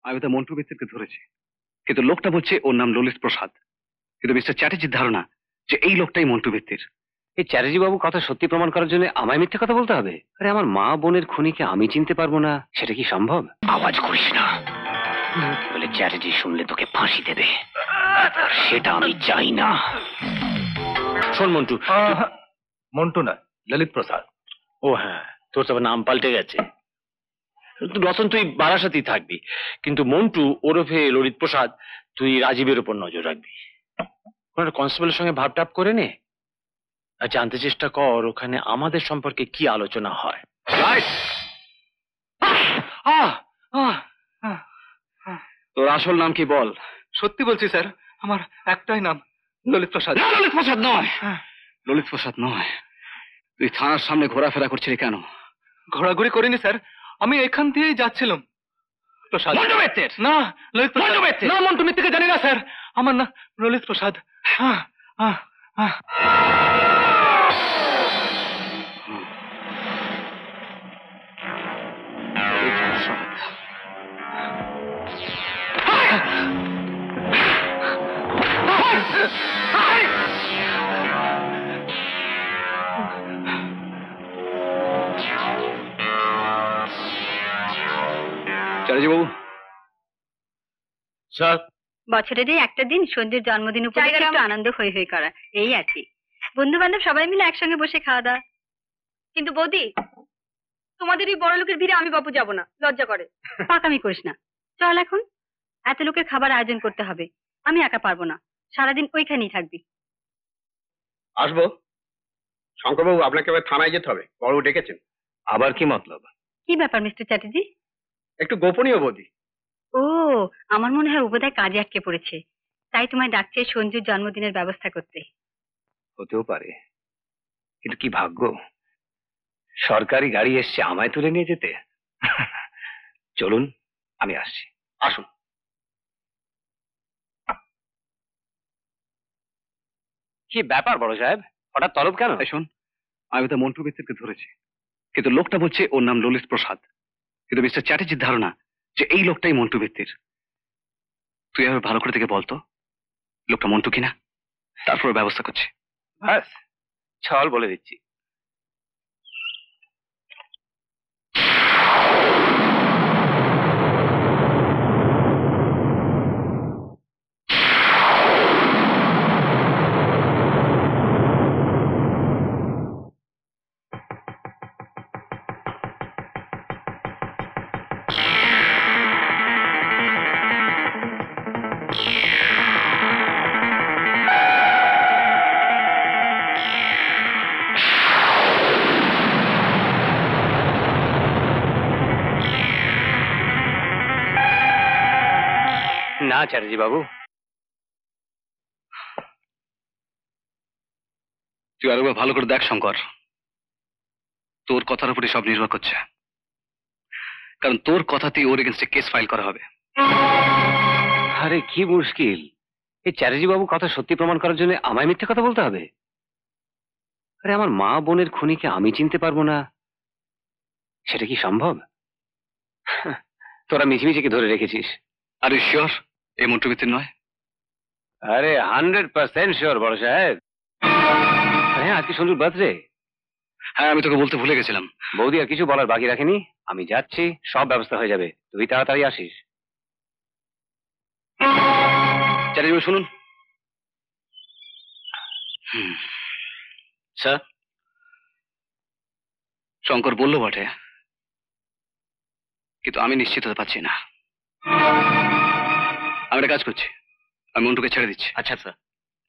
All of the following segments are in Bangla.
আমি তো মন্টু মিত্রকে ধরেছি, কিন্তু লোকটা বলছে ওর নাম ললিত প্রসাদ। কিন্তু মিস্টার চ্যাটার্জির ধারণা যে এই লোকটাই মন্টু মিত্রের। এই চ্যাটার্জি বাবু কথা সত্যি প্রমাণ করার জন্য আমায় মিথ্যে কথা বলতে হবে? আরে আমার মা বোনের খুনিকে আমি চিনতে পারবো না, সেটা কি সম্ভব? আওয়াজ করিস না, বলে চ্যাটার্জি শুনলে তোকে ফাঁসি দেবে, সেটা আমি চাই না। শোন মন্টু, মন্টু না, ললিত প্রসাদ। ও হ্যাঁ, তোর তো নাম পাল্টে গেছে। রতন তুই বারাসাতেই থাকবি, কিন্তু মন্টু ওরফে ললিত প্রসাদ তুই রাজীবের উপর নজর রাখবি। কোন কনস্টেবলের সঙ্গে ভাবটাপ করে নে আর জানতে চেষ্টা কর ওখানে আমাদের সম্পর্কে কি আলোচনা হয়। তোর আসল নাম কি বল? সত্যি বলছি স্যার, আমার একটাই নাম, ললিত প্রসাদ। ললিত প্রসাদ নয়, ললিত প্রসাদ নয়। তুই থানার সামনে ঘোরাফেরা করছিলি কেন? ঘোরাঘুরি করিনি স্যার, আমি এখান দিয়েই যাচ্ছিলাম। প্রসাদ না, ললিত প্রসাদ না, মন্টু মিত্রকে জানি না স্যার, আমার না ললিত প্রসাদ। চ্যাটার্জি বাবু, স্যার, বছরের এই একটা দিন সঞ্জুর জন্মদিন উপলক্ষে একটু আনন্দ হই হই করা, এই আর কি। বন্ধু বান্ধব সবাই মিলে একসঙ্গে বসে খাওয়া দাওয়া। কিন্তু বৌদি, তোমাদের এই বড় লোকের ভিড়ে আমি বাপু যাব না, লজ্জা করে। পাকামি করিস না, চল এখন। এত লোকের খাবার আয়োজন করতে হবে, আমি একা পারবো না, সারাদিন ওইখানেই থাকবি। আসবো। শঙ্করবাবু, আপনাকে এবার থানায় যেতে হবে, বড় ডেকেছেন। আবার কি মতলব? কি ব্যাপার মিস্টার চ্যাটার্জি? একটু গোপনীয় বৌদি। ও, আমার মনে হয় উপদায় কাজে আটকে পড়েছে, তাই তোমায় ডাকছে সঞ্জুর জন্মদিনের ব্যবস্থা করতে। হতেও পারে, কিন্তু কি ভাগ্য, সরকারি গাড়ি এসছে আমায় তুলে নিয়ে যেতে। চলুন, আমি আসছি। আসুন। কি ব্যাপার বড় সাহেব, হঠাৎ তলব কেন? শোন, আমি তো মন্টু মিত্রকে ধরেছি, কিন্তু লোকটা বলছে ওর নাম ললিত প্রসাদ। কিন্তু মিস্টার চ্যাটার্জির ধারণা যে এই লোকটাই মন্টু মিত্রের। তুই এভাবে ভালো করে দেখে বলতো লোকটা মন্টু কিনা, তারপর ব্যবস্থা করছি। ব্যাস, চল বলে দিচ্ছি। না চ্যাটার্জি বাবু, তুই আরেকবার ভালো করে দেখ শঙ্কর, তোর কথার উপরে সব নির্ভর করছে, কারণ তোর কথাতেই ওর এগেন্সটে কেস ফাইল করা হবে। আরে কি মুশকিল, এই চ্যাটার্জি বাবু কথা সত্যি প্রমাণ করার জন্য আমায় মিথ্যে কথা বলতে হবে? আরে আমার মা বোনের খুনিকে আমি চিনতে পারবো না, সেটা কি সম্ভব? তোরা মিছিমিছিকে ধরে রেখেছিস। আর ইউ শিওর এই মন্টু মিত্র নয়? আরে 100% শিওর বড় সাহেব। হ্যাঁ, আজকে সঞ্জুর বার্থডে। হ্যাঁ, আমি তোকে বলতে ভুলে গেছিলাম। বৌদি আর কিছু বলার বাকি রাখেনি, আমি যাচ্ছি, সব ব্যবস্থা হয়ে যাবে, তুই তাড়াতাড়ি আসিস। চ্যাটার্জি বাবু শুনুন। স্যার, শঙ্কর বললো বটে, কিন্তু আমি নিশ্চিত হতে পারছি না। আমি একটা কাজ করছি, আমি মন্টুকে ছেড়ে দিচ্ছি। আচ্ছা স্যার।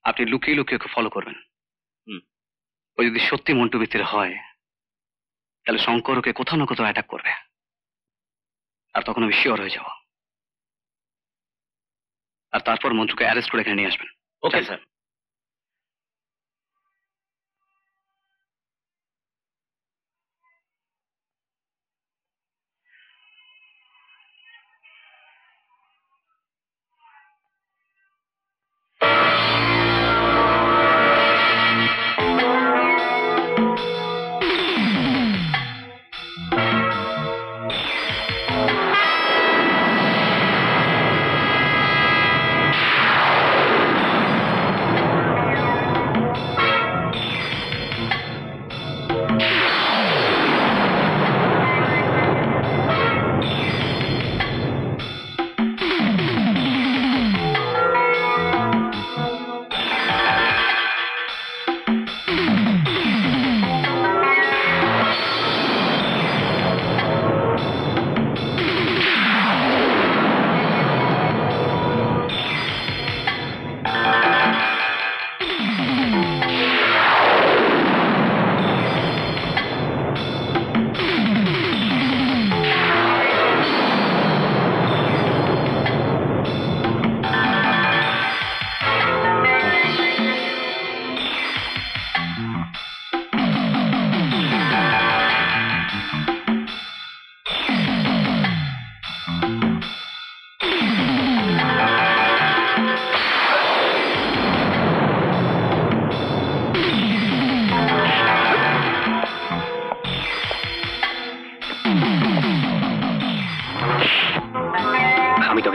আপনি লুকিয়ে লুকিয়ে ওকে ফলো করবেন। ও যদি সত্যি মন্টু মিত্র হয়, তাহলে শঙ্কর ওকে কোথাও না কোথাও অ্যাটাক করবে, আর তখন আমি শিওর হয়ে যাব। আর তারপর মন্টুকে অ্যারেস্ট করে এখানে নিয়ে আসবেন। Okay sir.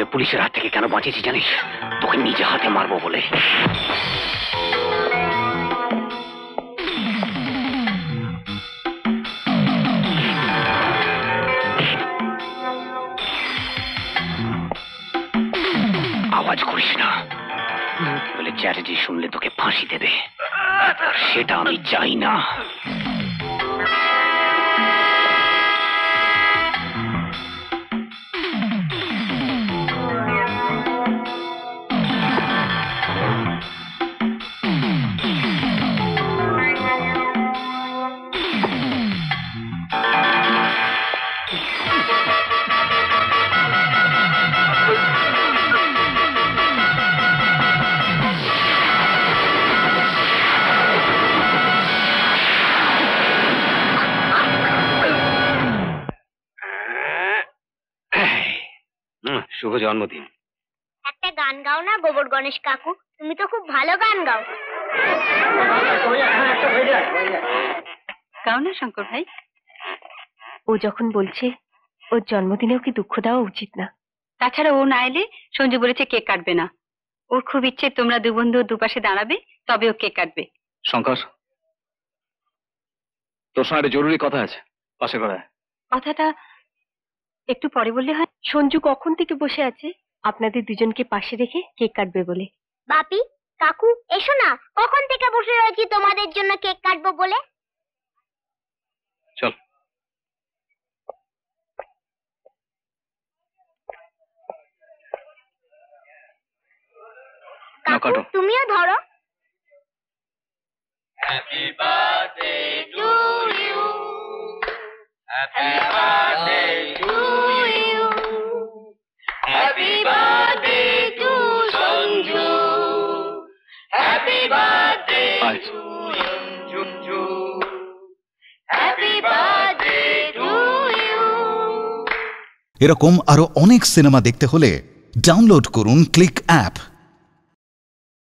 তোকে পুলিশের হাত থেকে কেন বাঁচিয়েছি জানিস? তোকে নিজে হাতে মারবো বলে। আওয়াজ করিস না, বলে চ্যাটার্জি শুনলে তোকে ফাঁসি দেবে, সেটা আমি চাই না। শুভ জন্মদিন। একটা গান গাও না গোবর গণেশ কাকু, তুমি তো খুব ভালো গান গাও। গাও না শঙ্কর ভাই। ও যখন বলছে ওর জন্মদিনেও কি দুঃখ দেওয়া উচিত না? তাছাড়া ও না এলে সঞ্জু বলেছে কেক কাটবে না। ওর খুব ইচ্ছে তোমরা দু বন্ধু দুপাশে দাঁড়াবে, তবে ও কেক কাটবে। শঙ্কর, তোর সঙ্গে একটা জরুরি কথা আছে, পাশে করায়। কথাটা একটু পরে বললে হয়? সঞ্জু কখন থেকে বসে আছে আপনাদের দুজনকে পাশে রেখে কেক কাটবে বলে। বাপি, কাকু, এসো না, কখন থেকে বসে রয়েছি তোমাদের জন্য কেক কাটবো বলে। চল। কাকু, কাটো। তুমিও ধরো। আয়। এরকম আরো অনেক সিনেমা দেখতে হলে ডাউনলোড করুন ক্লিক অ্যাপ।